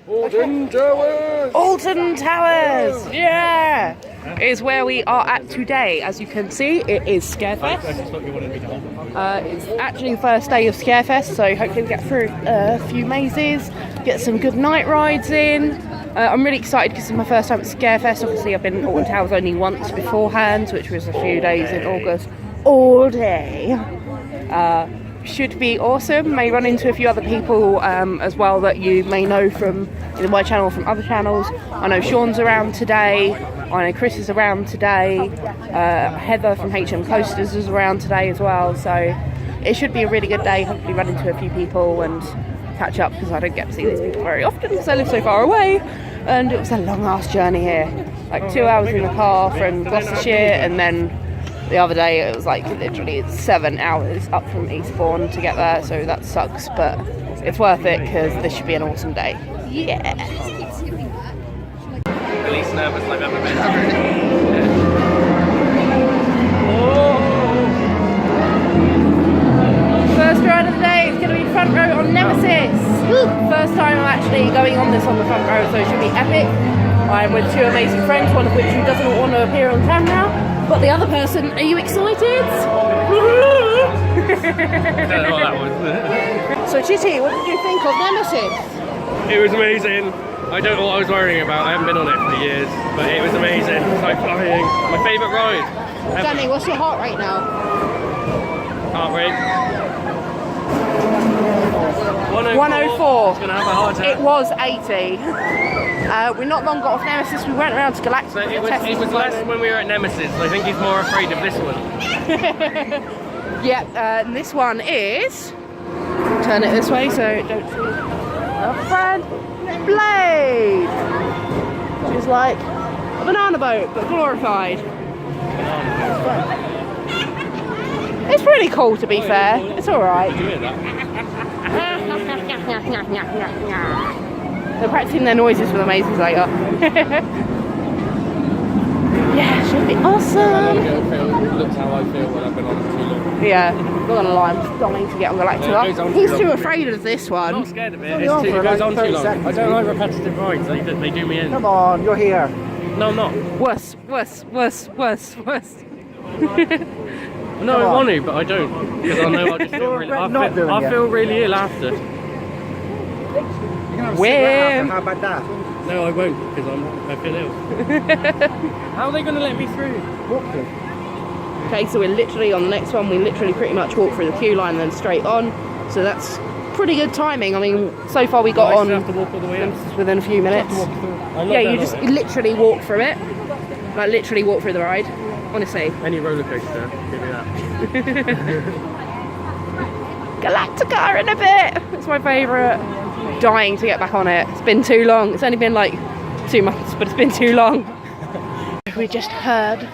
Alton Towers! Alton Towers! Yeah! Is where we are at today. As you can see, it is Scarefest. It's actually the first day of Scarefest, so hopefully we get through a few mazes, get some good night rides in. I'm really excited because it's my first time at Scarefest. Obviously, I've been at Alton Towers only once beforehand, which was a few days in August. All day. Should be awesome. May run into a few other people as well that you may know from either my channel or from other channels. I know Sean's around today. I know Chris is around today. Heather from HM Coasters is around today as well. So it should be a really good day. Hopefully run into a few people and catch up because I don't get to see these people very often because I live so far away. And it was a long ass journey here. Like 2 hours in the car from Gloucestershire, and then the other day it was like literally 7 hours up from Eastbourne to get there, so that sucks, but it's worth it because this should be an awesome day. Yeah! The least nervous I've ever been. First ride of the day is going to be front row on Nemesis! First time I'm actually going on this on the front row, so it should be epic. I'm with two amazing friends, one of which who doesn't want to appear on camera. But the other person, are you excited? I don't know what that was. So Chitty, what did you think of Nemesis? It was amazing. I don't know what I was worrying about. I haven't been on it for years, but it was amazing. It's like flying. My favourite ride. Danny, what's your heart rate now? Heart rate. 104. It's gonna have a heart attack. It was 80. We not long got off Nemesis. We went around to Galactic. So it was less when we were at Nemesis. I think he's more afraid of this one. Yeah, and this one is. Turn it this way so don't see our friend Blade. She's like a banana boat but glorified. It's pretty cool to be fair. It's alright. They're practicing their noises for the mazes later. Yeah, should be awesome. Looks how I feel when I've been on it too long. Yeah, not gonna lie, I'm dying to get on Galactica. He's too afraid of this one. I'm not scared of it. It goes on too long. I don't like repetitive rides. They do me in. Come on, you're here. No, I'm not. Worse. No, I want to, but I don't. Because I know I just feel really. I feel really ill after. Win. How about that? No, I won't, because I feel ill. How are they going to let me through? Walk through. Okay, so we're literally on the next one. We literally pretty much walk through the queue line and then straight on. So that's pretty good timing. I mean, so far we got on have to walk all the way up. within a few minutes. Yeah, you just literally walk through it. Like literally walk through the ride. Honestly. Any roller coaster, give me that. Galactica in a bit. It's my favourite. Dying to get back on it. It's been too long. It's only been like 2 months, but it's been too long. We just heard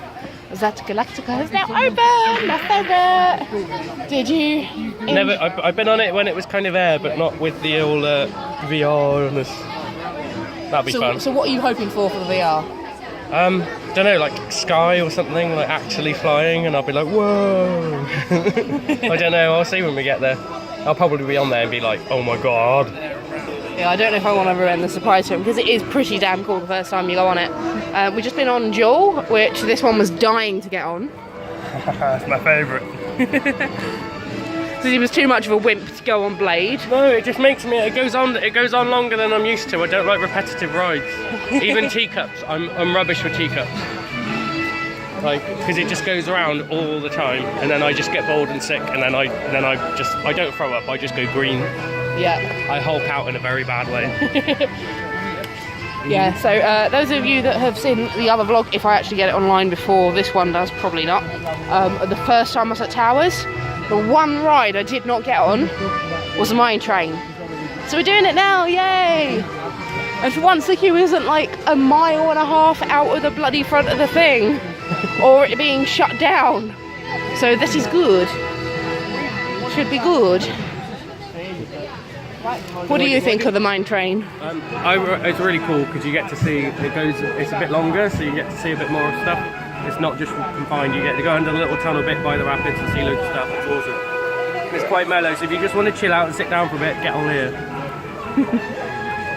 that Galactica is now open. My favourite. Did you? Never. I've been on it when it was kind of air, but not with the all VR and this. That'd be fun. So what are you hoping for the VR? Don't know, like sky or something, like actually flying, and I'll be like, whoa. I don't know. I'll see when we get there. I'll probably be on there and be like, oh my god. Yeah, I don't know if I want to ruin the surprise for him because it is pretty damn cool the first time you go on it. We've just been on Jewel, which this one was dying to get on. That's my favourite. So he was too much of a wimp to go on Blade. No, it just makes me. It goes on longer than I'm used to. I don't like repetitive rides. Even teacups. I'm rubbish with teacups. Like, because it just goes around all the time, and then I just get bored and sick, and then I don't throw up. I just go green. Yeah. I Hulk out in a very bad way. Yeah. So those of you that have seen the other vlog, if I actually get it online before this one does, probably not. The first time I was at Towers, the one ride I did not get on was the mine train. So we're doing it now, yay! And for once the queue isn't like a mile and a half out of the bloody front of the thing, or it being shut down. So this is good. Should be good. What do you think of the mine train? It's really cool because you get to see it's a bit longer, so you get to see a bit more of stuff. It's not just confined. You get to go under the little tunnel bit by the rapids and see loads of stuff. It's awesome. It's quite mellow, so if you just want to chill out and sit down for a bit, get on here.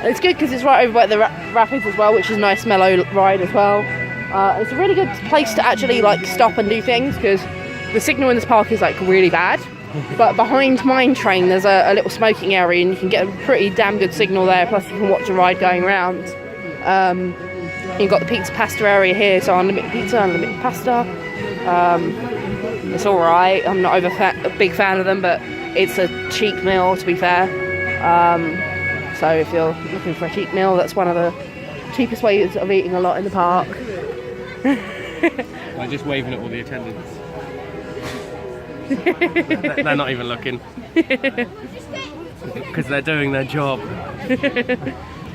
It's good because it's right over by the rapids as well, which is a nice mellow ride as well. It's a really good place to actually like stop and do things because the signal in this park is like really bad. But behind Mine Train there's a little smoking area and you can get a pretty damn good signal there, plus you can watch a ride going around. You've got the pizza pasta area here, so unlimited pizza, unlimited pasta. It's alright, I'm not a big fan of them, but it's a cheap meal to be fair. So if you're looking for a cheap meal, that's one of the cheapest ways of eating a lot in the park. I'm just waving at all the attendants. They're not even looking. Because they're doing their job.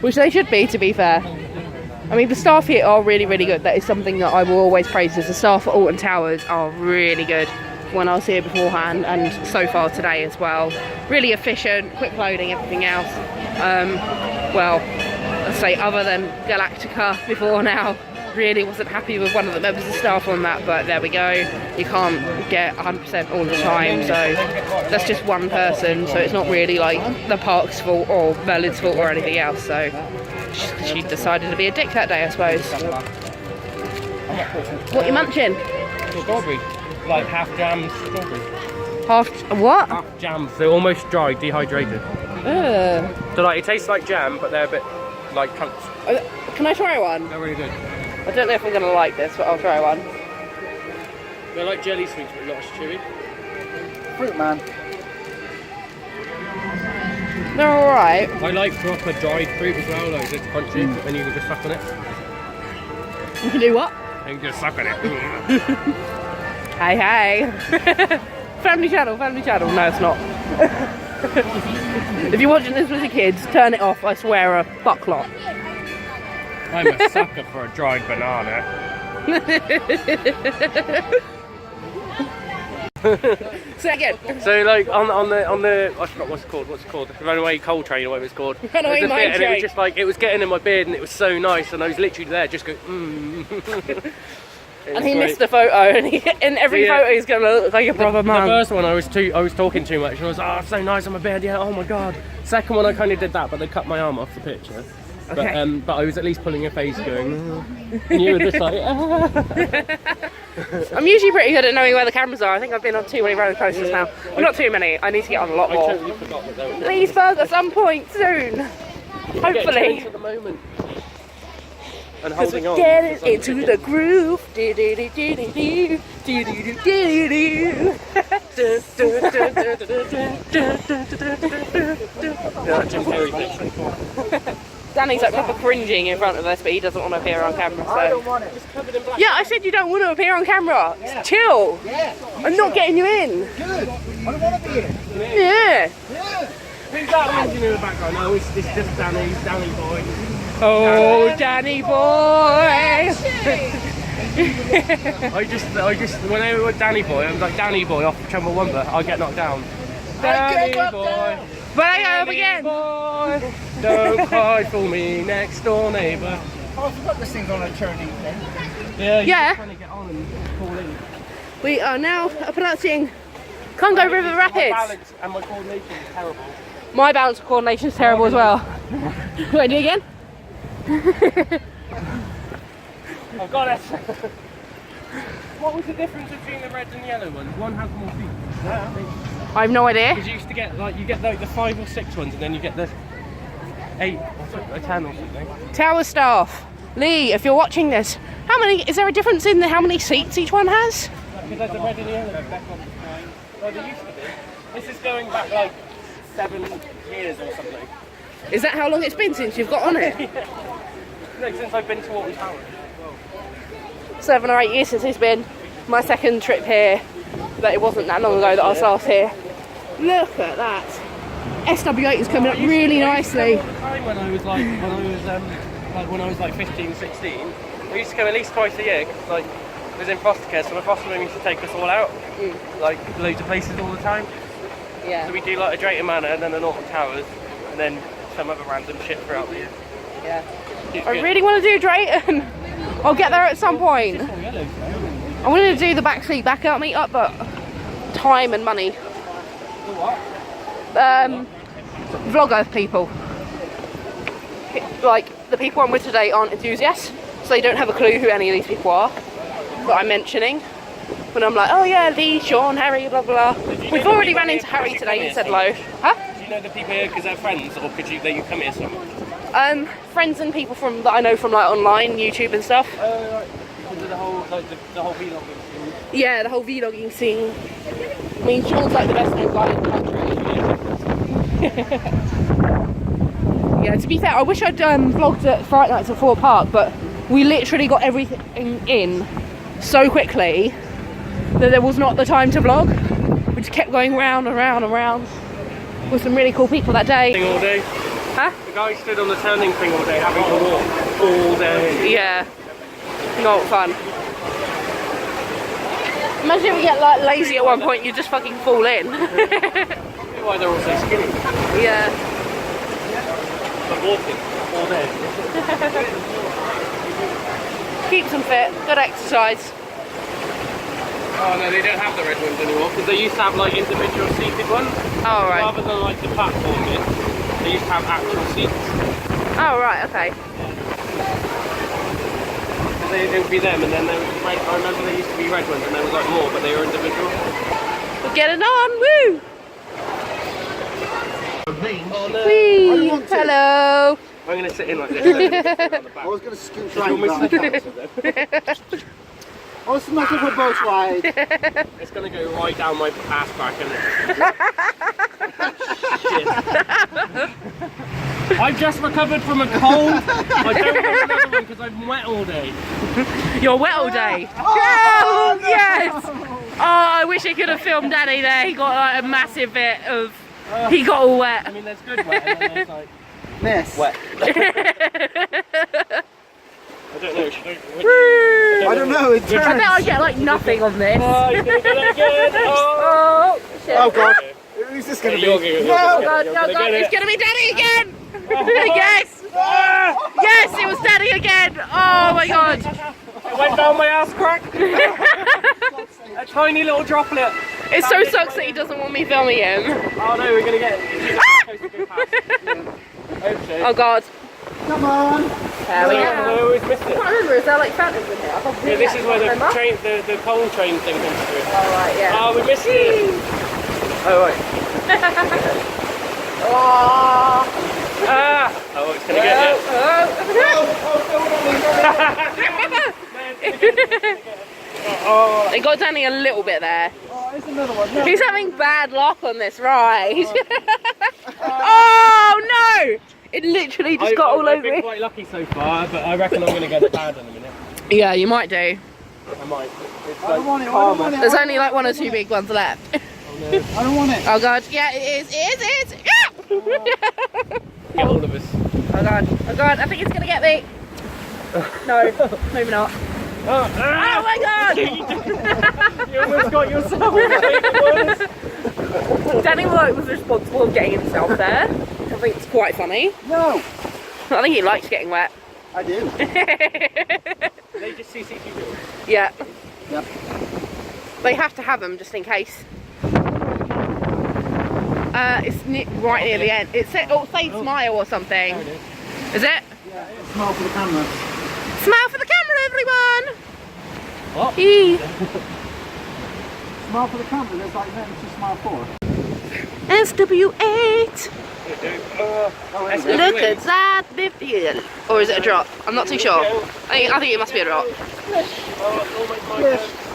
Which they should be, to be fair. I mean, the staff here are really, really good. That is something that I will always praise, is the staff at Alton Towers are really good when I was here beforehand and so far today as well. Really efficient, quick loading, everything else. Well, let's say other than Galactica before now, really wasn't happy with one of the members of staff on that, but there we go. You can't get 100% all the time, so that's just one person, so it's not really like the park's fault or Merlin's fault or anything else, so she decided to be a dick that day, I suppose. What are you munching? Strawberry. Like half jammed strawberries. Half what? Half jams. They're almost dry, dehydrated. Ugh. So like it tastes like jam, but they're a bit like chunks. Can I try one? They're really good. I don't know if I'm going to like this, but I'll try one. They're like jelly sweets, but not as chewy. Fruit man. They're alright. I like proper dried fruit as well, like it's crunchy, and you can just suck on it. You can do what? You can just suck on it. Hey, hey. Family channel, family channel. No, it's not. If you're watching this with the kids, turn it off. I swear a fuck lot. I'm a sucker for a dried banana. Say again. So like on the I forgot what's it called, the Runaway Coal Train or whatever it's called. Runaway Mine And it Train. was just like, it was getting in my beard and it was so nice, and I was literally there just going And he missed the photo, and in every photo he's going to look like a proper man. The first one I was talking too much, and I was it's so nice on my beard, yeah, oh my god. Second one I kind of did that, but they cut my arm off the picture. Okay. But I was at least pulling a face going, and you were just like, I'm usually pretty good at knowing where the cameras are. I think I've been on too many roller coasters now. Well, not too many. I need to get on a lot I more. totally forgot that they were Leesburg at some point soon. Hopefully. at the moment. And Because holding we're on. getting into the groove. Jim Carrey picture. Danny's like proper cringing in front of us, but he doesn't want to appear on camera. So. I don't want it. Yeah, I said you don't want to appear on camera. Yeah. Chill. Yeah. I'm not getting you in. Good. I don't want to be here. Yeah. Yeah. Who's that engine in the background? No, it's just Danny boy. Oh, Danny boy. I just when I were Danny boy, I was like Danny boy off Chumble Wumper. I get knocked down. Danny boy. But I go up again. Boy, don't cry for me, next door neighbour. Oh, I forgot this thing's on a turning thing. Yeah. Yeah. Trying to get on and call in. We are now approaching Congo River My Rapids. balance and my coordination is terrible. My balance and coordination is terrible as well. What do I do again? I've got it. What was the difference between the red and yellow ones? One has more feet. I have no idea. Because you used to get like the 5 or 6 ones, and then you get the 8 or 10 or something. Tower staff. Lee, if you're watching this, is there a difference in how many seats each one has? Because there's a red and yellow back on the time. Well, there used to be. This is going back like 7 years or something. Is that how long it's been since you've got on it? No, since I've been to Alton Towers. 7 or 8 years since it's been. My second trip here, but it wasn't that long ago that I was last here. Look at that. SW8 is coming up really nicely. When I was like 15, 16, I used to come at least twice a year. Like, I was in foster care, so my foster mum used to take us all out, like loads of places all the time. Yeah. So we do like a Drayton Manor and then the Alton Towers, and then some other random shit throughout the year. Yeah. It's I good. really want to do Drayton. I'll get there at some point. I wanted to do the backseat backout meet up, but time and money. What? Vlogger people. like the people I'm with today aren't enthusiasts, so they don't have a clue who any of these people are that I'm mentioning. When I'm like, oh yeah, Lee, Sean, Harry, blah blah blah. We've already ran into Harry today and said hello. Huh? Do you know the people here because they're friends, or could you come here somewhere? Friends and people that I know from like online, YouTube and stuff. Right. Because of the whole vlogging thing. Yeah, the whole vlogging scene. I mean, Sean's like the best known guy in the country. Yeah, to be fair, I wish I'd vlogged at Fright Nights at Fort Park, but we literally got everything in so quickly that there was not the time to vlog. We just kept going round and round and round with some really cool people that day. All day. Huh? The guy stood on the turning thing all day, having to walk all day. Yeah, not fun. Imagine if we get like lazy at one point, you just fucking fall in. That's why they're all so skinny. Yeah. But walking all day. Keeps them fit, good exercise. Oh no, they don't have the red ones anymore, because they used to have like individual seated ones. Oh right. Rather than like the platform bit, they used to have actual seats. Oh right, okay. It would be them, and then there was red. I remember there used to be red ones, and there was like more, but they were individual. We're getting on, woo! Oh no! Whee! Hello! I'm going to sit in like this. I was going to scoot right right. Oh, it's not if we're both wide. It's going to go right down my ass crack, isn't it? Shit. I've just recovered from a cold. I don't want another one because I'm wet all day. You're wet all day? Oh, yes! Oh, I wish I could have filmed Danny there. He got like a massive bit of... He got all wet. I mean, there's good wet and then there's like... Miss. Wet. I don't know. I don't know. It I bet I get like nothing on this. Oh, you're going to do that again. Oh, shit. Oh god. Who's this going to be? Oh god, no god, it's going to be Danny again! Yes! Yes, it was Danny again! Oh my god! It went down my ass crack. A tiny little droplet. It so sucks that he doesn't want me filming him. Oh no, we're going to get it. Oh god. Come on. There we I go. always missed it. I can't remember, is there like fountains in here? Yeah, this is where the coal train thing comes through. Oh right, yeah. Oh, we missed it. Oh, right. Oh. Ah! Oh, it's going to get it. Oh. It got Danny a little bit there. Oh, there's another one. No. He's having bad luck on this ride. Oh no! It literally just got all over I've been me. quite lucky so far, but I reckon I'm going to get it bad in a minute. Yeah, you might do. I might. It's I don't want it. I don't want it. There's only like one or two big ones left. Oh, no. I don't want it. Oh god, yeah, it is. It is. Yeah! Get all of us. Oh god, I think it's gonna get me. No, maybe not. Oh my god! You almost got yourself. Danny was responsible of getting himself there. I think it's quite funny. No. I think he likes getting wet. I do. They just CCTV. Yeah. Yep. They have to have them just in case. It's right near the end. It says smile or something. There it Is it? Yeah, smile for the camera. Smile for the camera, everyone! What? Smile for the camera. There's like nothing to smile for. SW8! SW8. Look at that biffy. Or is it a drop? I'm not too sure. I think it must be a drop.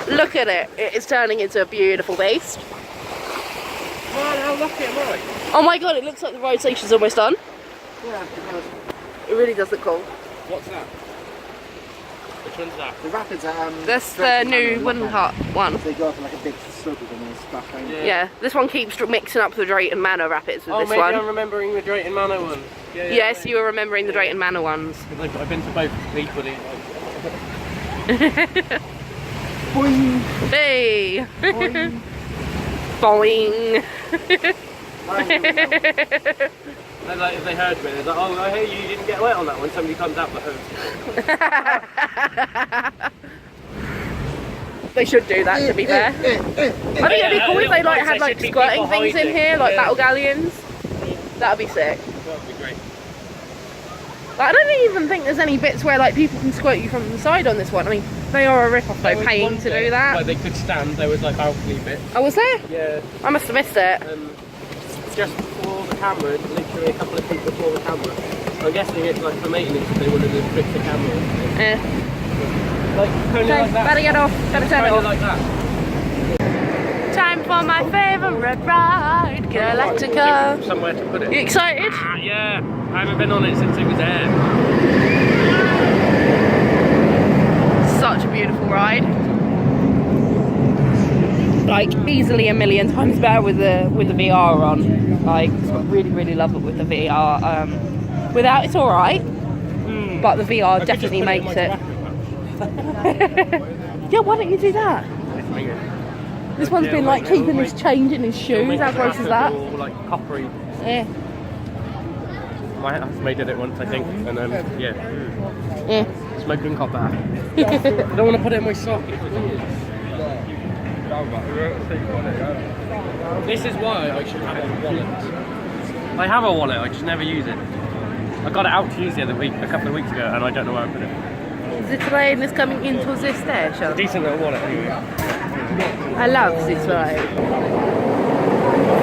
Look at it. It's turning into a beautiful beast. Man, how lucky am I? Oh my god, it looks like the road station's almost done. Yeah, it does. It really does look cool. What's that? Which one's that? The rapids are That's the new wooden hut one. They go up like a big slope and then splash down. Yeah, this one keeps mixing up the Drayton Manor rapids with Oh, this maybe one. I'm remembering the Drayton Manor one. Yeah, Yes, you were remembering the Drayton Manor ones. Because I've been to both equally. Boing. Hey! Boing. Boing! And like, if they heard me, they're like, oh, I hear you didn't get wet on that one. Somebody comes out the hose. They should do that, to be fair. I think it'd be cool if they like had like squirting things in here, like battle galleons. That'd be sick. That would be great. Like, I don't even think there's any bits where like people can squirt you from the side on this one. I mean, they are a rip-off though, paying to do that. Like they could stand, there was like balcony bits. Oh, was there? Yeah. I must have missed it. Just before the camera, literally a couple of feet before the camera. I'm guessing it's like for maintenance, they wanted to fix the camera. Yeah. Like, kind of like that. Better get off, better turn it off. Like that. Time for my favourite ride, Galactica. Somewhere to put it. You excited? Yeah, I haven't been on it since it was there. Such a beautiful ride. Like easily a million times better with the VR on. Like really love it with the VR. Without it's alright, but the VR definitely makes it. Yeah, why don't you do that? This one's been like keeping his change in his shoes. How gross is that? Like coppery. Yeah. My housemate did it once, I think, and yeah. Smoking copper. I don't want to put it in my sock. This is why I should have a wallet. I have a wallet, I just never use it. I got it out to use the other week, a couple of weeks ago, and I don't know where I put it. The train is coming into the station. Decent little wallet anyway. I love this ride.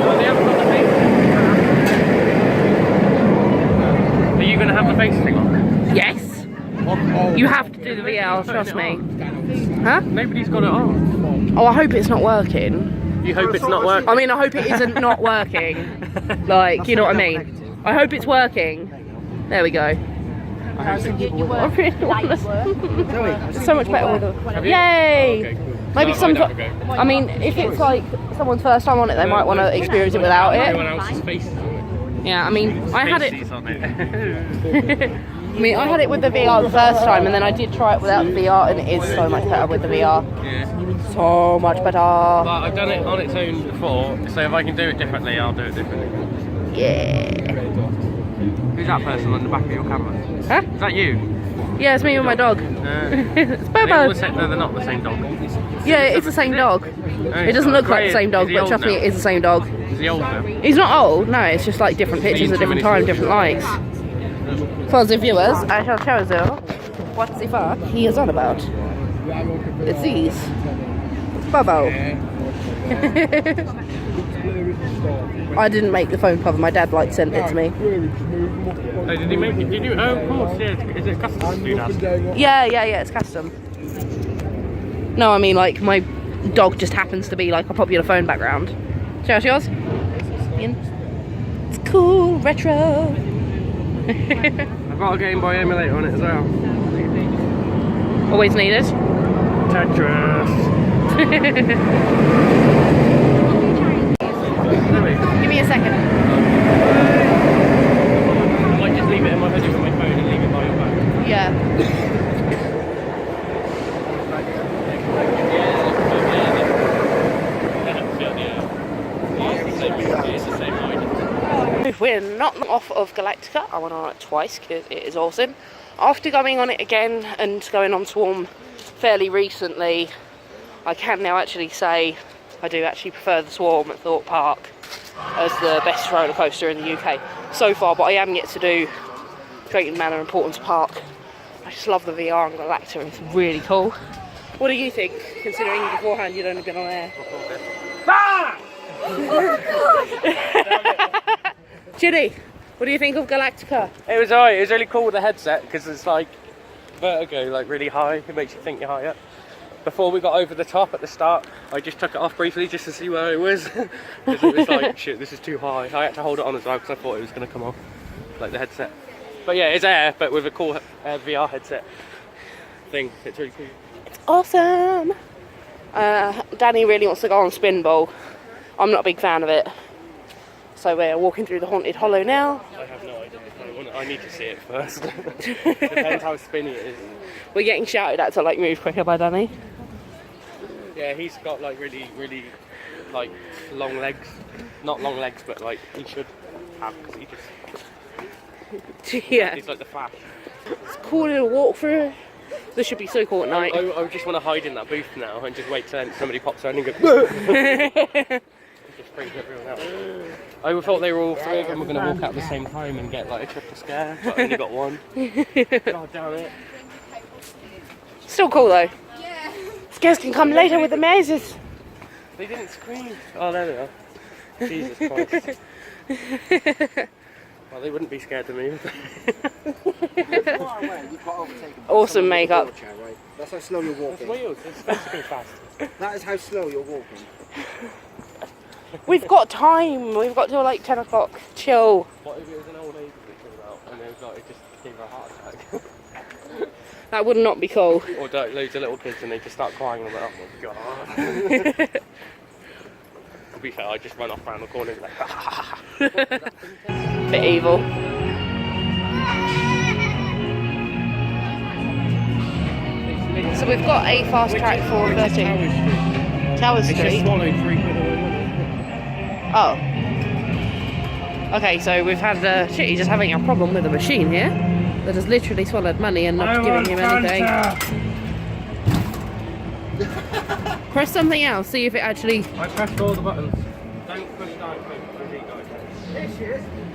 Oh, they haven't got the face. Are you going to have the face thing on? Yes. You have to do the VR, trust me. Huh? Nobody's got it on. Oh, I hope it's not working. You hope it's not working? I mean, I hope it isn't not working. Like, you know what I mean? I hope it's working. There we go. It's so much better with it. Yay! Okay, cool. Maybe No, some. I'd have a go. I mean, if it's like someone's first time on it, they might want to experience it without Everyone it. else's faces on it. Yeah, I mean, I had it. Faces on it. I mean, I had it with the VR the first time, and then I did try it without the VR, and it is so much better with the VR. Yeah. So much better. But I've done it on its own before, so if I can do it differently, I'll do it differently. Yeah. Who's that person on the back of your camera? Huh? Is that you? Yeah, it's me with my dog. It's Bobo. No, they're not the same dog. Yeah, it's the same dog. It doesn't look like the same dog, but trust me, it is the same dog. Is he old now? He's not old, no, it's just like different pictures at different time, different likes. For the viewers, I shall show you what the fuck he is on about. It's these. It's Bobo. I didn't make the phone cover, my dad like sent it to me. Oh, did he make it? Did you? Oh, of course, yeah. Is it custom to do that? Yeah, it's custom. No, I mean like my dog just happens to be like a popular phone background. Show us yours. It's cool, retro. I've got a Game Boy emulator on it as well. Always needed. Tetris. Give me a second. I might just leave it in my hoodie with my phone and leave it by your back. Yeah. We're not off of Galactica. I went on it twice because it is awesome. After going on it again and going on Swarm fairly recently, I can now actually say I do actually prefer the Swarm at Thorpe Park as the best roller coaster in the UK so far, but I am yet to do Drayton Manor and Portland's Park. I just love the VR on Galactica, it's really cool. What do you think, considering beforehand you'd only been on air? Ginny, what do you think of Galactica? It was alright, it was really cool with the headset because it's like vertigo, like really high, it makes you think you're high up. Before we got over the top at the start, I just took it off briefly just to see where it was. Because it was like, shit, this is too high. I had to hold it on as well because I thought it was going to come off, like the headset. But yeah, it's air, but with a cool VR headset thing. It's really cool. It's awesome! Danny really wants to go on Spinball. I'm not a big fan of it. So we're walking through the Haunted Hollow now. I have no idea. I need to see it first. Depends how spinny it is. We're getting shouted at to like move quicker by Danny. Yeah, he's got like really like long legs. Not long legs, but like he should have because he just... Yeah. He's like the Flash. It's cool little walkthrough. This should be so cool at night. I just want to hide in that booth now and just wait till somebody pops around and go... Just freaked everyone out. I thought they were all three of them were going to walk out at the same time and get like a triple scare, but I only got one. God damn it. Still cool though. Scares can come later with the mazes. They didn't scream. Oh, there they are. Jesus Christ. Well, they wouldn't be scared of me, would they? Awesome makeup. Right? That's how slow you're walking. Wheels, it's supposed to go fast. That is how slow you're walking. We've got time. We've got till like 10 o'clock. Chill. What if it was an old lady that came out and it just gave her a heart attack? That would not be cool. Or like, loads of little kids and they just start crying and I'm like, oh my god. To be fair, I just run off around the corner and be like, Bit evil. So we've got a fast track for 13. Tower Street. Just swallowed 3 quid away. Oh. Okay, so we've had Chitty just having a problem with the machine here that has literally swallowed money and not giving him anything. Press something else, see if it actually... I pressed all the buttons. Don't push down,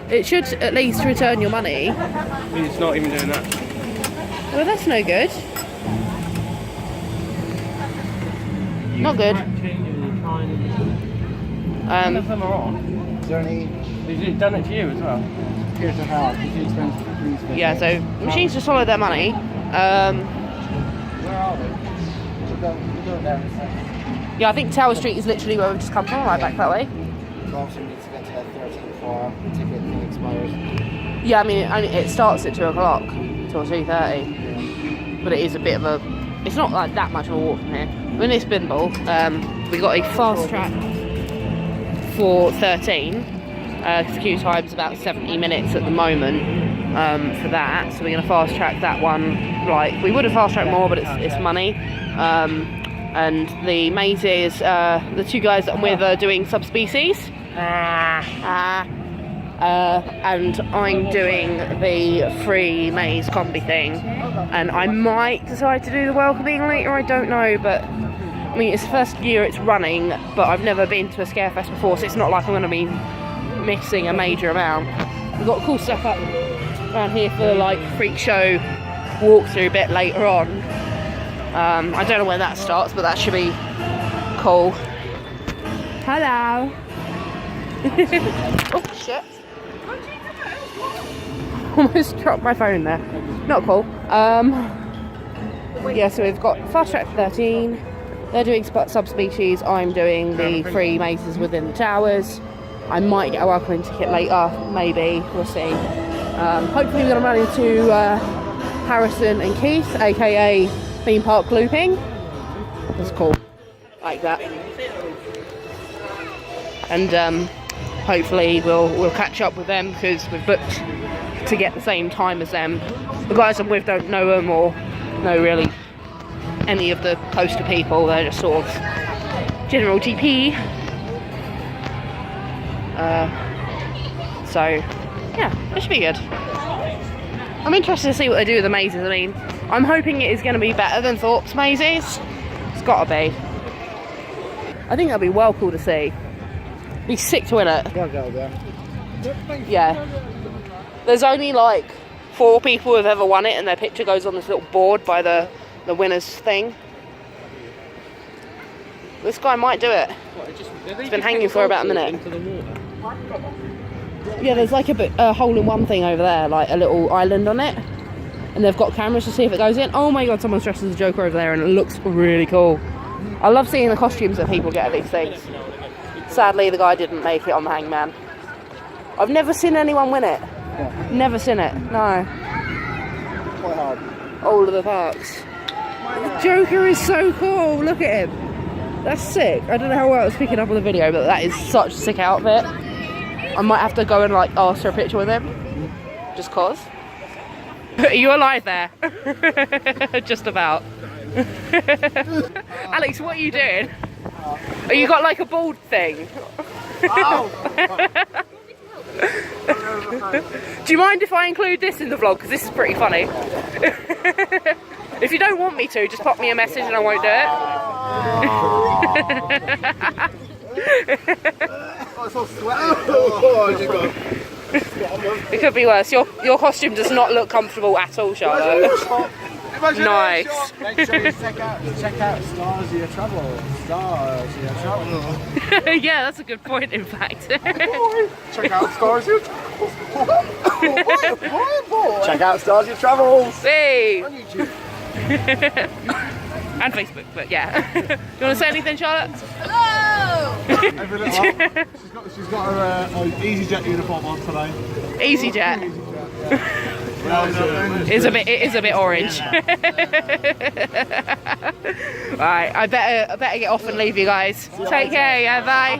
It should at least return your money. It's not even doing that. Well, that's no good. Not good. None of them are on. Is there any... They've done it to you as well. Here's the house. Yeah, so machines just swallow their money. Where are they? We'll go there in a second. Yeah, I think Tower Street is literally where we've just come from, right back that way. So obviously we need to get to 13 before the ticket thing expires. Yeah, I mean, it starts at 2 o'clock till 2:30. But it is a bit of a... It's not like that much of a walk from here. We're in this Binball. We got a fast track for 13. The queue time's about 70 minutes at the moment for that. So we're going to fast track that one. Like, we would have fast tracked more, but it's money. And the maze is the two guys that I'm with are doing subspecies. And I'm doing the free maze combi thing. And I might decide to do the welcoming later, I don't know, but I mean, it's the first year it's running, but I've never been to a Scarefest before, so it's not like I'm going to be missing a major amount. We've got cool stuff up around here for like freak show walkthrough bit later on. I don't know when that starts, but that should be cool. Hello. Oh shit. Almost dropped my phone there. Not cool. Yeah, so we've got Fast Track 13. They're doing subspecies. I'm doing the free mazes within the towers. I might get a welcoming ticket later, maybe. We'll see. Hopefully we're going to run into Harrison and Keith, aka theme park looping. That's cool. Like that. And hopefully we'll catch up with them because we've booked to get the same time as them. The guys I'm with don't know them or know really any of the poster people. They're just sort of general GP. So yeah, it should be good. I'm interested to see what they do with the mazes. I mean, I'm hoping it is going to be better than Thorpe's mazes. It's got to be. I think that'd be well cool to see. Be sick to win it. Yeah. There's only like 4 people who've ever won it, and their picture goes on this little board by the winner's thing. This guy might do it. It's been hanging for about a minute. Yeah, there's like a hole-in-one thing over there, like a little island on it, and they've got cameras to see if it goes in. Oh my god, someone's dressed as a Joker over there, and it looks really cool. I love seeing the costumes that people get at these things. Sadly, the guy didn't make it on the Hangman. I've never seen anyone win it. Yeah. Never seen it. No. Quite hard. All of the parks. The Joker is so cool. Look at him. That's sick. I don't know how well it's picking up on the video, but that is such a sick outfit. I might have to go and like ask for a picture with him. Just cause. Are you alive there? Just about. Alex, what are you doing? Oh, you got like a bald thing. Oh. Do you mind if I include this in the vlog? Because this is pretty funny. If you don't want me to, just pop me a message and I won't do it. it's all sweaty. Oh, you got. It could be worse. Your costume does not look comfortable at all, Charlotte. Nice. Make sure you check out Starzia Travel. Starzia Travel. Yeah, that's a good point, in fact. Check out Starzia. Check out Starzia Travels. Hey. On YouTube. And Facebook, but yeah. You want to say anything, Charlotte? Hello! She's got her EasyJet uniform on today. EasyJet. It is a bit orange. Right, I better get off and leave you guys. Take care, yeah, bye.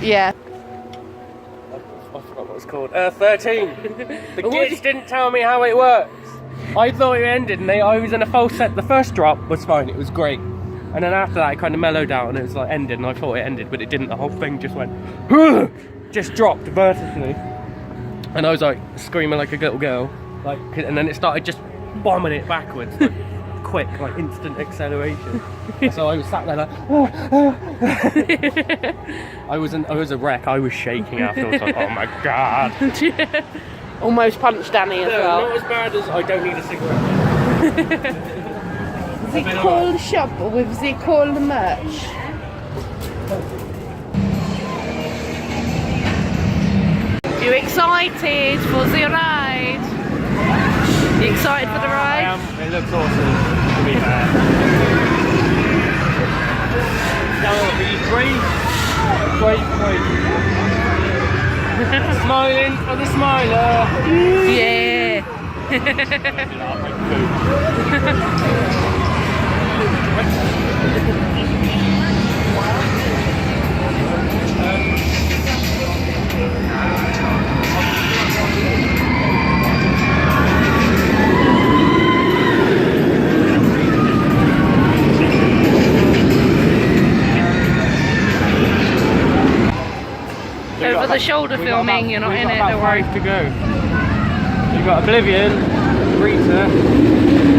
Yeah. I forgot what it's called. 13. The kids didn't tell me how it works. I thought it ended, and I was in a false set. The first drop was fine, it was great. And then after that, it kind of mellowed out, and it was like ended, and I thought it ended, but it didn't. The whole thing just went, just dropped vertically. And I was like screaming like a little girl, like, and then it started just bombing it backwards, like, quick, like instant acceleration. So I was sat there like, I was a wreck. I was shaking afterwards, like, oh my god. Almost punched Danny as well. Not as bad as I don't need a cigarette. The cool shop with the cool merch. You excited for the ride? You excited for the ride? I am. It looks awesome, to be fair. That will be great. Smiling for the smiler. Yeah. For the shoulder filming, you're not in it, don't worry. To go. You've got Oblivion, Rita,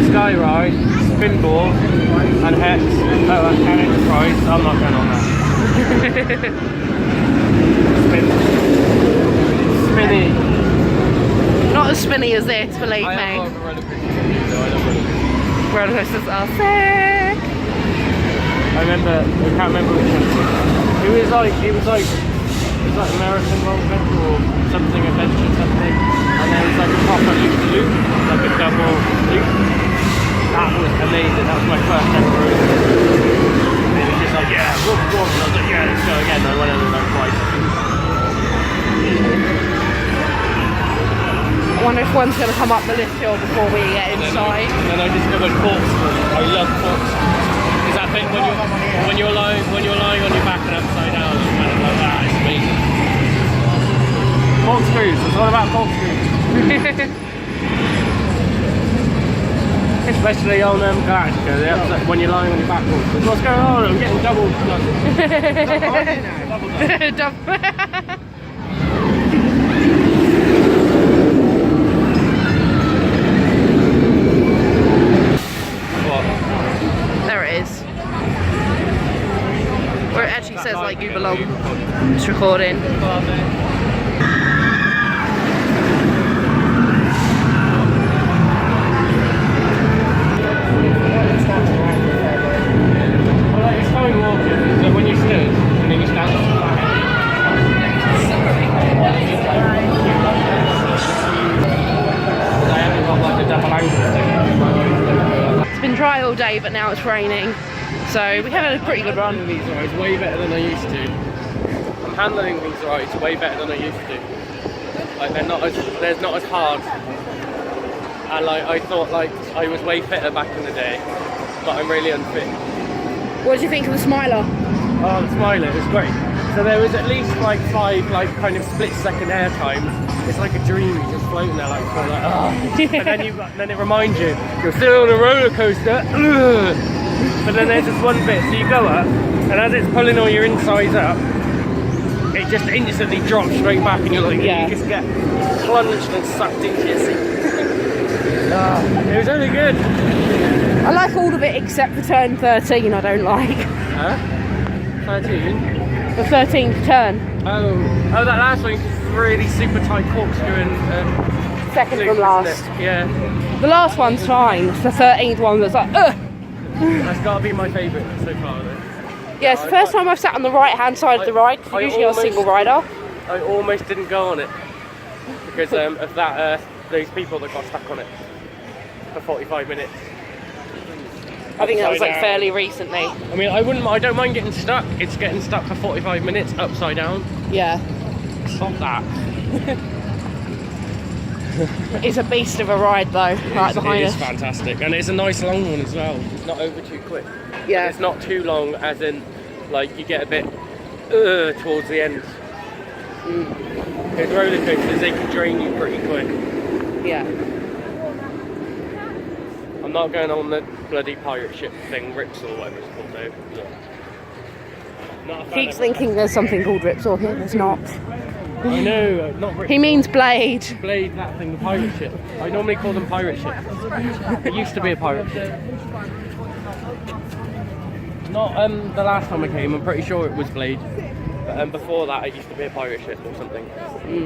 Skyride, Spinball, and Hex, and Enterprise. I'm not going on that. Spinny. Not as spinny as this, believe me. Roller coasters are sick. I can't remember which one. It was like American roller coaster or something adventure something, and there was like a proper loop, like a double loop. That was amazing. That was my first ever roller coaster. And it was just like, yeah, whoop, whoop. And I was like, yeah, let's go again. And I went over like twice. I wonder if one's going to come up the lift hill before we get inside. And then I discovered corkscrew. I love corkscrew. Is that bit when you're lying on your back and upside down, and kind of like that? It's amazing. Corkscrews. It's all about corkscrews. Especially on Galactica, when you're lying on your back. What's going on? I'm getting double. There it is. Where it actually says like you belong. It's recording. It's going walking, so when you stood, and then you stand up. I haven't got like a double angle thing. It's been dry all day, but now it's raining. So we had a pretty good run. These rides way better than I used to. I'm handling these rides way better than I used to. Like they're not as hard. And like I thought like I was way fitter back in the day, but I'm really unfit. What do you think of the Smiler? Oh, the Smiler, it was great. So there was at least like 5 like kind of split-second air times. It's like a dream, you're just floating there like, oh. And then it reminds you, you're still on a roller coaster. But then there's this one bit, so you go up, and as it's pulling all your insides up, it just instantly drops straight back, and you're like, you just get plunged and sucked into your seat. It was really good. I like all of it except for turn 13 I don't like. Huh? 13? The 13th turn. Oh, that last one's really super tight corkscrew and Second loop, from isn't last. it? Yeah, The last one's fine. It's the 13th one that's like, ugh. that's got to be my favourite so far. Though. Yeah, it's the first time I've sat on the right-hand side of the ride. I Usually I'm a single rider. I almost didn't go on it because of that those people that got stuck on it for 45 minutes. I think that was like Upside down. fairly recently. I mean, I don't mind getting stuck. It's getting stuck for 45 minutes upside down. Yeah. Stop that. It's a beast of a ride though, right behind It us. is fantastic, and it's a nice long one as well. It's not over too quick. Yeah. It's not too long, as in, like, you get a bit towards the end. Because roller coasters, they can drain you pretty quick. Yeah. I'm not going on the bloody pirate ship thing, Rips or whatever it's called though. No. Not a fan Keeps of it. thinking there's something called Ripsaw here. There's not. I know, not Rips. He means Blade. Blade, that thing, the pirate ship. I normally call them pirate ships. It used to be a pirate ship. Not the last time I came, I'm pretty sure it was Blade. But before that, it used to be a pirate ship or something.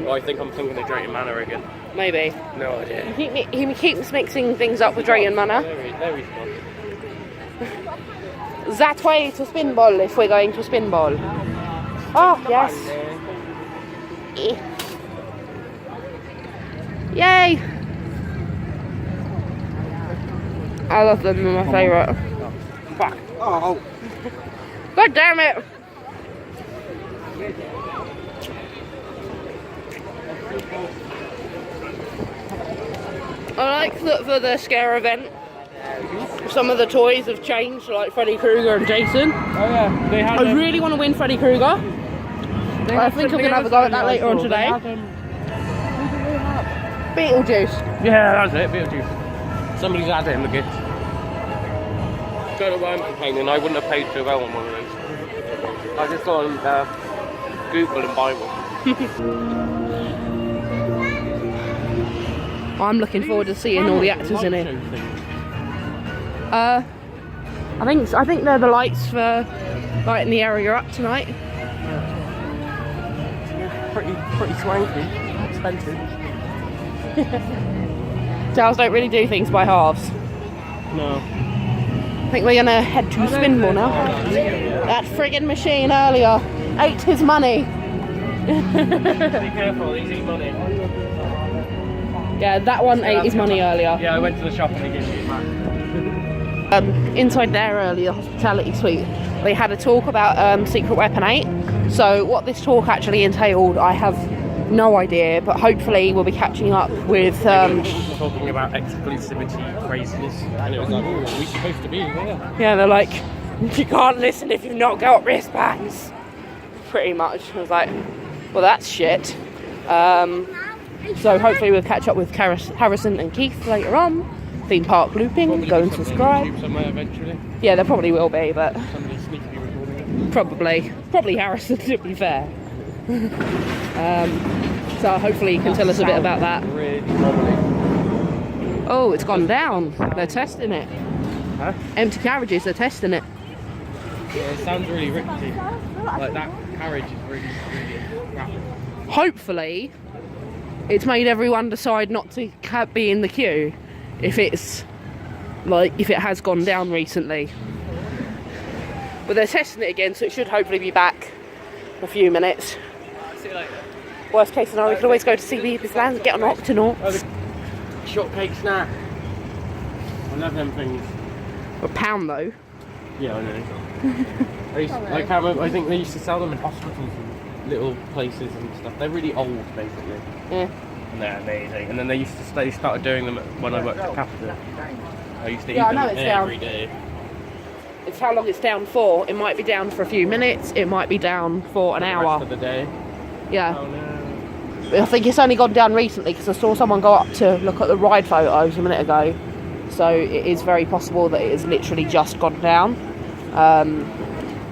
Or I think I'm thinking of Drayton Manor again. Maybe. No idea. He keeps mixing things up with Drayton Manor. There he's gone. That way to Spinball if we're going to Spinball. Oh, yes. Yay! I love them, they're my favourite. Fuck. Oh, God damn it! I like that for the scare event, some of the toys have changed, like Freddy Krueger and Jason. Oh yeah, they had. I really want to win Freddy Krueger. I think I'm going to have a go at that later on today. Beetlejuice. Yeah, that's it, Beetlejuice. Somebody's had him a gift. Don't know why I'm complaining, I wouldn't have paid too well on one of those. I just go on Google and buy one. I'm looking forward to seeing all the actors in it. I think they're the lights for lighting the area up tonight. Pretty swanky, expensive. Giles don't really do things by halves. No. I think we're gonna head to Spinball now. That friggin' machine earlier ate his money. Be careful, these eat money. Yeah, that one ate his money earlier. Yeah, I went to the shop and they gave me it back. Inside their earlier hospitality suite, they had a talk about Secret Weapon 8. So what this talk actually entailed, I have no idea, but hopefully we'll be catching up with... talking about exclusivity craziness, and it was like, oh, we're supposed to be here. Yeah, they're like, you can't listen if you've not got wristbands. Pretty much. I was like, well, that's shit. So hopefully we'll catch up with Harrison and Keith later on. Theme park looping, Probably go and something on subscribe. YouTube somewhere eventually. Yeah, there probably will be, but Somebody sneakily recording it. probably Harrison, to be fair. So hopefully you can tell us a bit about that. Really wobbly. Oh, it's gone down. They're testing it. Huh? Empty carriages, they're testing it. Yeah, it sounds really rickety. Like that carriage is really rapid. Hopefully it's made everyone decide not to be in the queue if it has gone down recently. But they're testing it again, so it should hopefully be back in a few minutes. See you later. Worst case scenario, we can always go to CB Land and get an Octonaut. Oh, the shortcake snack. I love them things. A pound though. Yeah, I know. I can't remember, I think they used to sell them in hospitals and little places and stuff. They're really old, basically. Yeah. And they're amazing. And then they started doing them when I worked at Capita. I used to eat Yeah, I them know it's down. every day. It's how long it's down for. It might be down for a few minutes, it might be down for an The hour. rest of the day. Yeah. Oh no. I think it's only gone down recently because I saw someone go up to look at the ride photos a minute ago. So it is very possible that it has literally just gone down.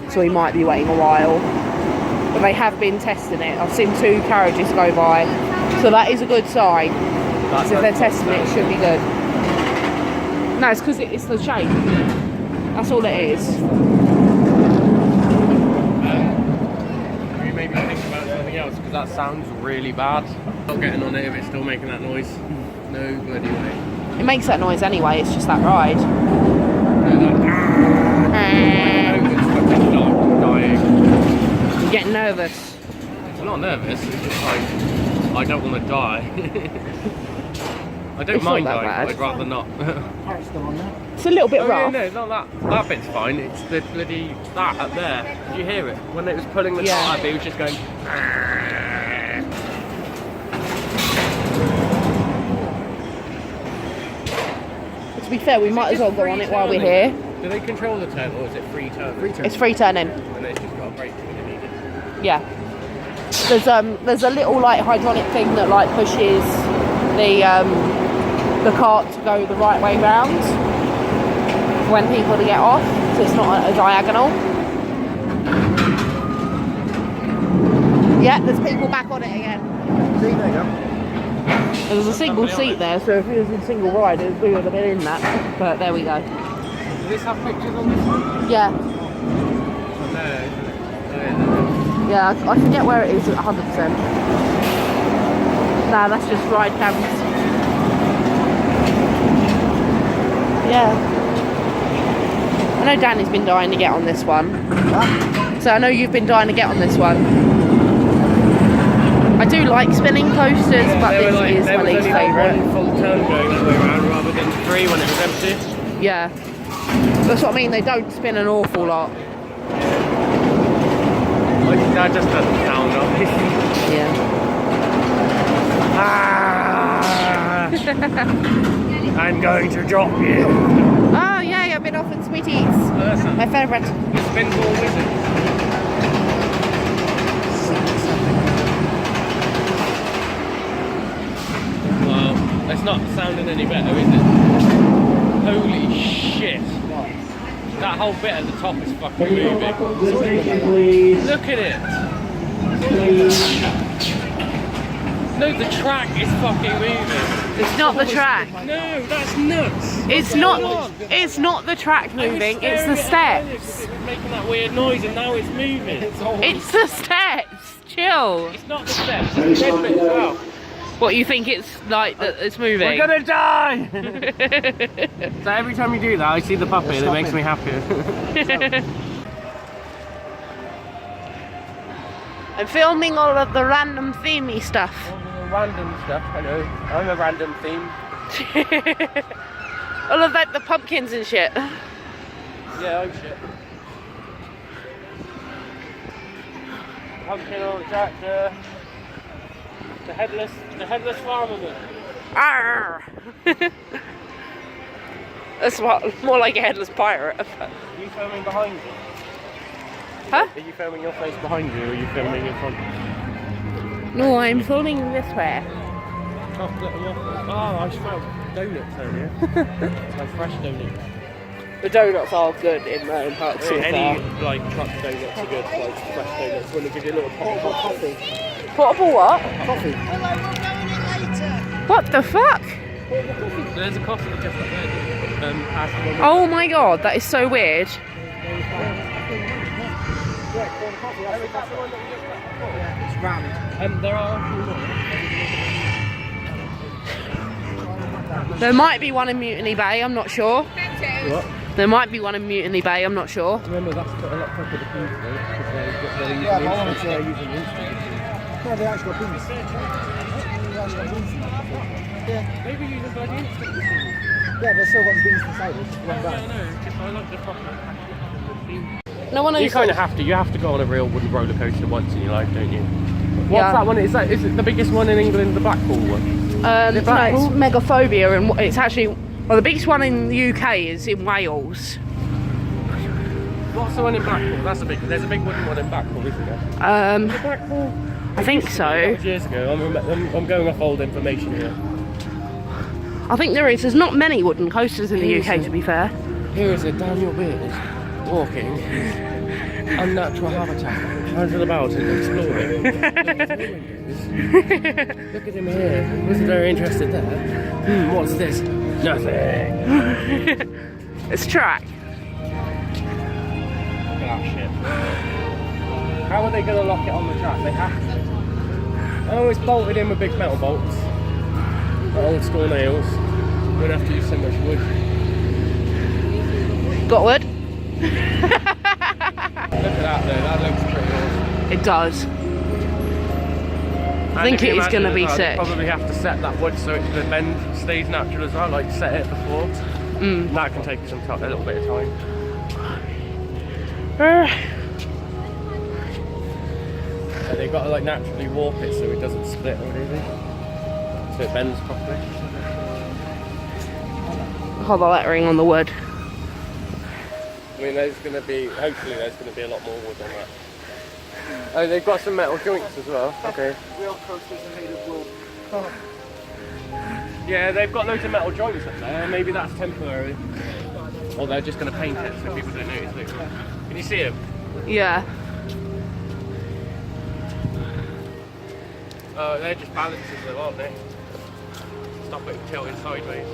So we might be waiting a while. But they have been testing it. I've seen 2 carriages go by. So that is a good sign. Because if they're testing it, it should be good. No, it's because it's the shape. That's all it is. else because that sounds really bad. Not getting on it if it's still making that noise. No bloody way. It makes that noise anyway, it's just that ride. Dying. You're getting nervous. I'm not nervous, it's just like, I don't want to die. I don't It's mind not that dying, bad. but I'd rather not. It's a little bit Oh, rough. yeah, no, it's not that. That bit's fine. It's the bloody that up there. Did you hear it? When it was pulling the Yeah. car up, it was just going. To be fair, we might as well go on it while we're here. Do they control the turn or is it free turn? Free turn. It's free turning. And it's just got a brake when it needed. Yeah. There's a little like hydronic thing that like pushes the cart to go the right way round when people to get off, so it's not a diagonal. Yeah, there's people back on it again. See, there you go. There's a single seat there, so if it was in single riders, we would have been in that. But there we go. Does this have pictures on this one? Yeah. Oh, no, isn't it? Oh, yeah. Yeah, I forget where it is at 100%. Nah, that's just ride cams. Yeah. I know Danny's been dying to get on this one. So I know you've been dying to get on this one. I do like spinning coasters, but There this is my least favourite. One full turn going that way around rather than 3 when it was empty. Yeah. That's what I mean, they don't spin an awful lot. Like, that just doesn't sound nice. Yeah. Ah! I'm going to drop you. Oh yeah, I've been off in Sweeties. My favourite. Spinball wizard. Well, it's not sounding any better, is it? Holy shit. That whole bit at the top is fucking moving. Look at it. No, the track is fucking moving. It's not the track. No, that's nuts. It's not. It's not the track moving. It's the steps. It was making that weird noise, and now it's moving. It's the steps. Chill. It's not the steps. It's the red bit as well. What, you think it's like that? It's moving. We're gonna die. So every time you do that, I see the puppy, and it makes me happier. I'm filming all of the random themey stuff. Random stuff. I know. I'm a random theme. All of like the pumpkins and shit. Yeah, I'm shit. Pumpkin on the tractor. The headless farmerman. Arr. That's more like a headless pirate. Are you filming behind you? Huh? Are you filming your face behind you, or are you filming in front? No, I'm filming this way. Oh, I smelled donuts earlier. Like fresh donuts. The donuts are good in parts so Any far. like truck donuts are good, like fresh donuts. When they give you a little pot of coffee. Portable what? Coffee. What the fuck? There's a coffee just up there. Past the one. Oh my god, that is so weird. It's round. There are a few more. There might be one in Mutiny Bay, I'm not sure. What? There might be one in Mutiny Bay, I'm not sure. Remember, that's got a lot quicker to feed though, because they're using instant. No, they actually got beans. They actually got beans. Yeah. Maybe use a bloody instant. Yeah, they've still got the beans inside it. Yeah, I know. Just I like the proper. No one knows. You kind of have to. You have to go on a real wooden roller coaster once in your life, don't you? What's Yeah. that one? Is it the biggest one in England? The Blackpool one. No, it's Megaphobia, and it's actually the biggest one in the UK is in Wales. What's the one in Blackpool? There's a big wooden one in Blackpool, isn't there? Is it Blackpool? I think so. That was years ago. I'm going off old information here. I think there is. There's not many wooden coasters in the UK, to be fair. Here is a Daniel Beard walking unnatural habitat, under the mountains, exploring. Look at him here. He wasn't very interested there. What's this? Nothing. It's track. Look at that shit. How are they going to lock it on the track? They have to. Oh, it's bolted in with big metal bolts. Old school nails. You don't have to use so much wood. Got wood? Look at that though, that looks pretty awesome. It does. I think it is going to be sick. Probably have to set that wood so the bend stays natural as well, like set it before. That can take some time, a little bit of time. So they've got to like naturally warp it so it doesn't split or anything. So it bends properly. Hold the lettering on the wood. I mean, hopefully there's going to be a lot more wood on that. Oh, they've got some metal joints as well. Okay. Wheel coasters are made of wood. Oh. Yeah, they've got loads of metal joints up there. Maybe that's temporary. Or they're just going to paint it so people don't notice it. Can you see them? Yeah. Oh, they're just balances though, aren't they? Stop it tilting sideways.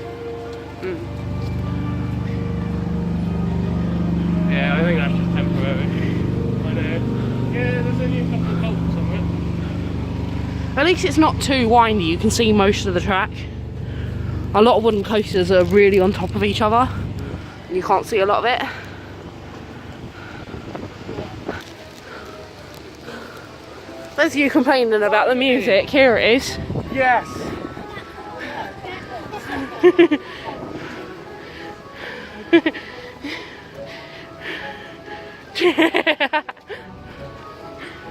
Yeah, I think that's just temporary. I know. Yeah, there's only a couple of bolts on it. At least it's not too windy, you can see most of the track. A lot of wooden coasters are really on top of each other. And you can't see a lot of it. There's you complaining about the music, here it is. Yes!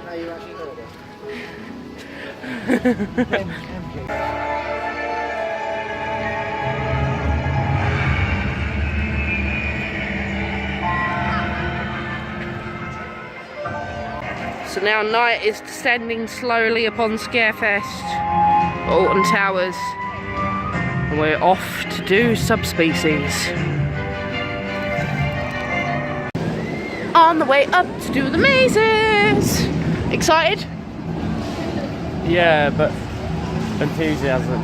Now you actually heard it. So now night is descending slowly upon Scarefest, Alton Towers, and we're off to do subspecies. On the way up to do the mazes! Excited? Yeah, but enthusiasm.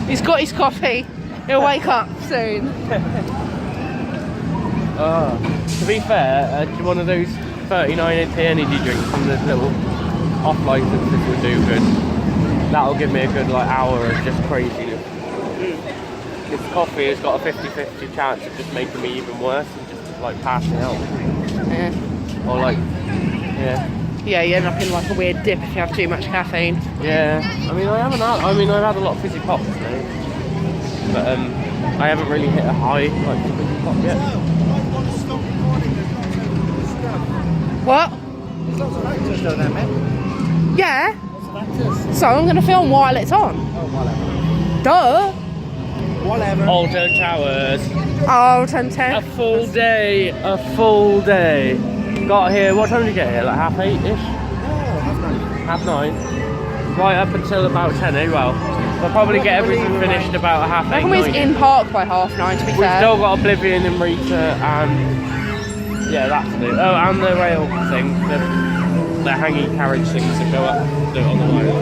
He's got his coffee, he'll wake up soon. To be fair, one of those 39p energy drinks from the little off licenses will do good. That'll give me a good like hour of just craziness. This coffee has got a 50-50 chance of just making me even worse and just like passing out. Yeah. Or like, yeah. Yeah, you end up in like a weird dip if you have too much caffeine. Yeah. I've had a lot of fizzy pops though. But I haven't really hit a high like fizzy pop yet. What? There's lots of actors down there, man. Yeah. Lots of actors. So I'm going to film while it's on. Oh, whatever. Duh. Whatever. Alton Towers. Oh, 10:10. A full day. Got here, what time did you get here? Like 8:30-ish? Oh, half 9. 9:30. Right up until about 10, well. We'll probably get everything finished about 8:30. I think we was in park by 9:30 to be We've fair. still got Oblivion and Rita and... Yeah, that's it. Oh, and the rail thing. The hanging carriage things that go up, do it on the wire.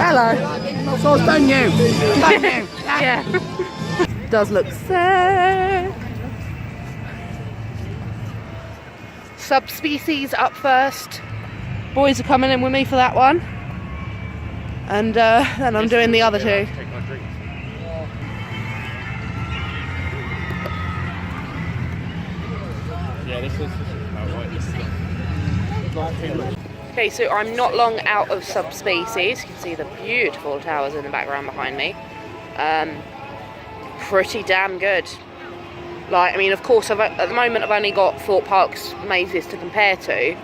Hello. So it's done you. Done you. Yeah. Does look sick. Subspecies up first. Boys are coming in with me for that one. And then I'm doing the other two. Take my drink. Yeah, this is about right. This is not too much. Okay, so I'm not long out of subspecies. You can see the beautiful towers in the background behind me. Pretty damn good. Like, I mean, of course, at the moment I've only got Thorpe Park's mazes to compare to,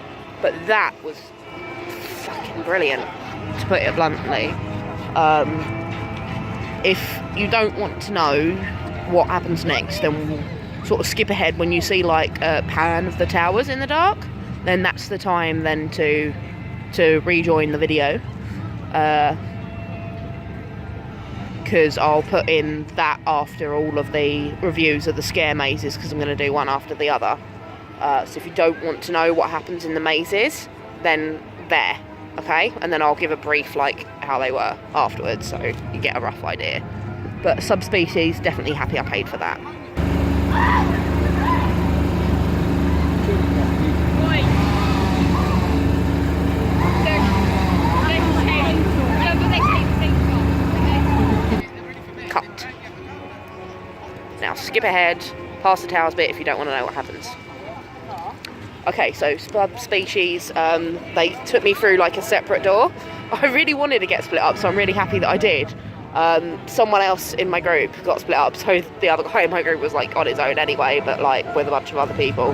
but that was fucking brilliant, to put it bluntly. If you don't want to know what happens next, then we'll sort of skip ahead when you see like a pan of the towers in the dark. Then that's the time then to to rejoin the video, because I'll put in that after all of the reviews of the scare mazes, because I'm going to do one after the other. So if you don't want to know what happens in the mazes, then there, okay? And then I'll give a brief, like, how they were afterwards, so you get a rough idea. But subspecies, definitely happy I paid for that. Cut. Now skip ahead, past the towers bit if you don't want to know what happens. Okay, so subspecies, they took me through like a separate door. I really wanted to get split up, so I'm really happy that I did. Someone else in my group got split up, so the other guy in my group was like on his own anyway, but like with a bunch of other people.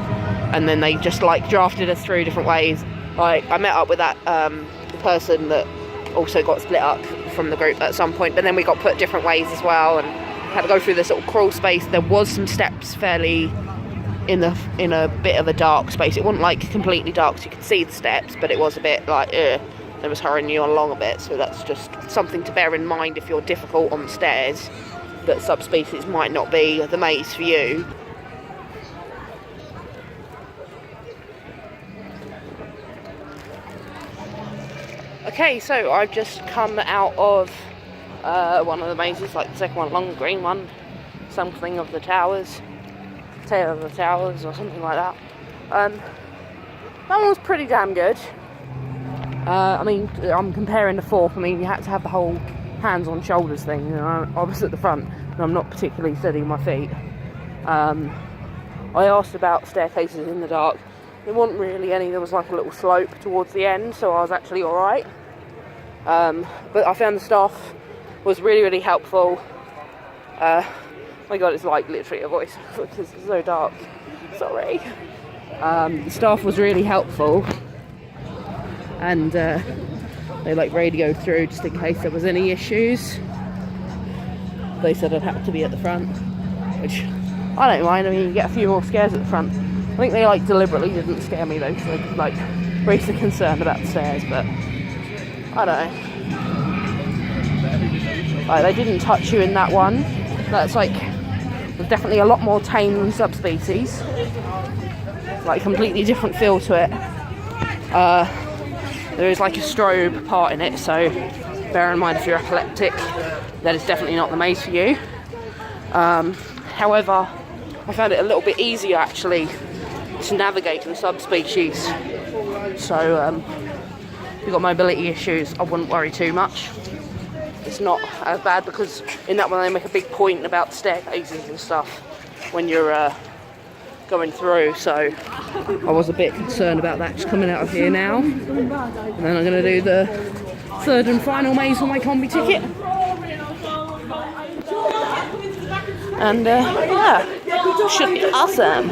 And then they just like drafted us through different ways. Like I met up with that person that also got split up from the group at some point, but then we got put different ways as well and had to go through this little crawl space. There was some steps fairly in a bit of a dark space. It wasn't like completely dark so you could see the steps, but it was a bit like it was hurrying you along a bit, so that's just something to bear in mind if you're difficult on the stairs, that subspecies might not be the maze for you. Okay, so I've just come out of one of the mazes, like the second one along, the green one, something of the towers, Tale of the Towers or something like that. That one was pretty damn good. I mean, I'm comparing the fourth. I mean, you had to have the whole hands on shoulders thing. You know, I was at the front and I'm not particularly steady on my feet. I asked about staircases in the dark. There wasn't really any. There was like a little slope towards the end, so I was actually alright. But I found the staff was really, really helpful. My god, it's like literally a voice because it's so dark. Sorry. The staff was really helpful, and they like radioed through just in case there was any issues. They said I'd have to be at the front, which I don't mind. I mean, you get a few more scares at the front. I think they like deliberately didn't scare me though, because they like raised the concern about the stairs, but I don't know. Like, they didn't touch you in that one. That's like, there's definitely a lot more tame than subspecies. Like, completely different feel to it. There is like a strobe part in it, so bear in mind if you're epileptic, that is definitely not the maze for you. However, I found it a little bit easier actually to navigate in subspecies. So if you've got mobility issues, I wouldn't worry too much. It's not as bad because in that one they make a big point about staircases and stuff when you're going through, so I was a bit concerned about that just coming out of here now. And then I'm going to do the third and final maze for my combi ticket. And yeah, should be awesome.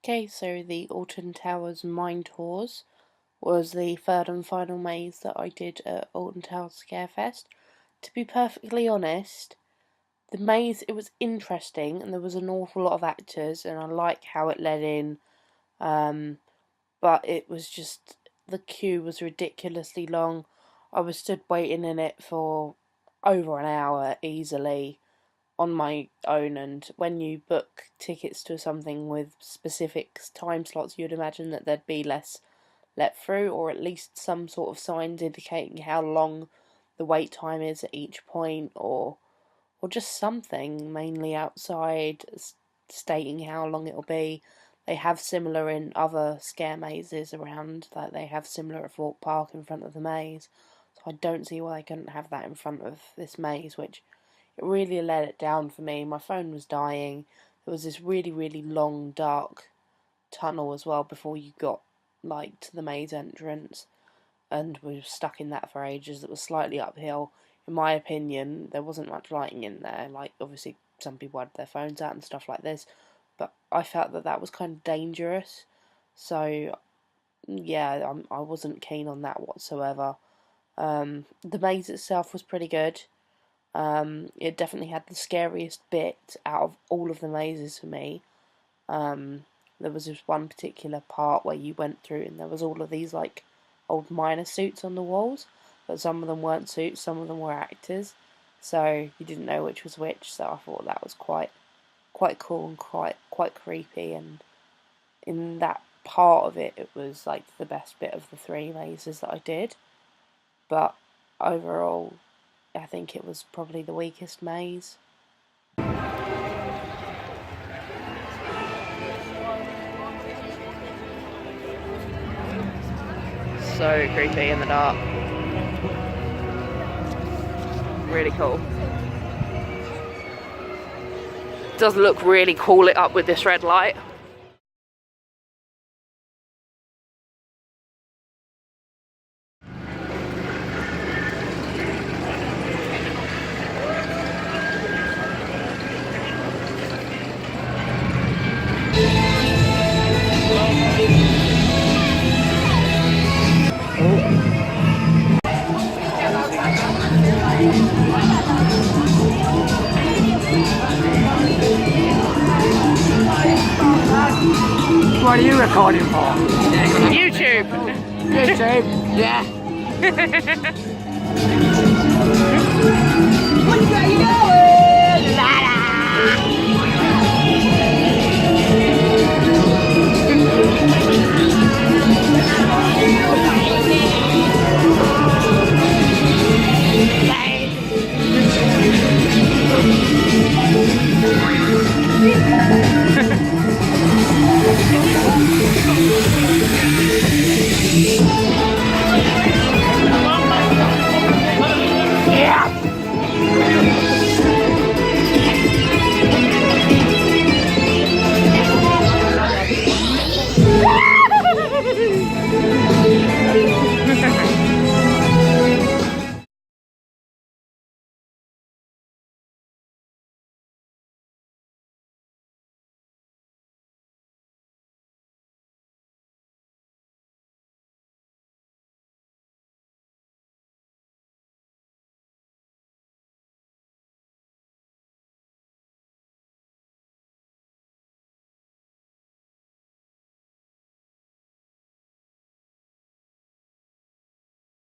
Okay, so the Alton Towers Mine Tours was the third and final maze that I did at Alton Towers Scarefest. To be perfectly honest, the maze, it was interesting and there was an awful lot of actors and I like how it led in, but it was just, the queue was ridiculously long. I was stood waiting in it for over an hour easily on my own, and when you book tickets to something with specific time slots, you'd imagine that there'd be less let through, or at least some sort of signs indicating how long the wait time is at each point, or just something, mainly outside, stating how long it'll be. They have similar in other scare mazes around, that they have similar at Fort Park in front of the maze, so I don't see why they couldn't have that in front of this maze, which it really let it down for me. My phone was dying. There was this really, really long, dark tunnel as well before you got like to the maze entrance, and we were stuck in that for ages. It was slightly uphill. in my opinion, there wasn't much lighting in there. Like, obviously, some people had their phones out and stuff like this, but I felt that was kind of dangerous. So, yeah, I wasn't keen on that whatsoever. The maze itself was pretty good. It definitely had the scariest bit out of all of the mazes for me. There was this one particular part where you went through and there was all of these like old miner suits on the walls, but some of them weren't suits, some of them were actors, so you didn't know which was which. So I thought that was quite cool and quite creepy, and in that part of it, it was like the best bit of the 3 mazes that I did. But overall, I think it was probably the weakest maze. So creepy in the dark. Really cool. Does look really cool lit up with this red light. What are you recording for? YouTube! YouTube? Yeah. What you got, you know?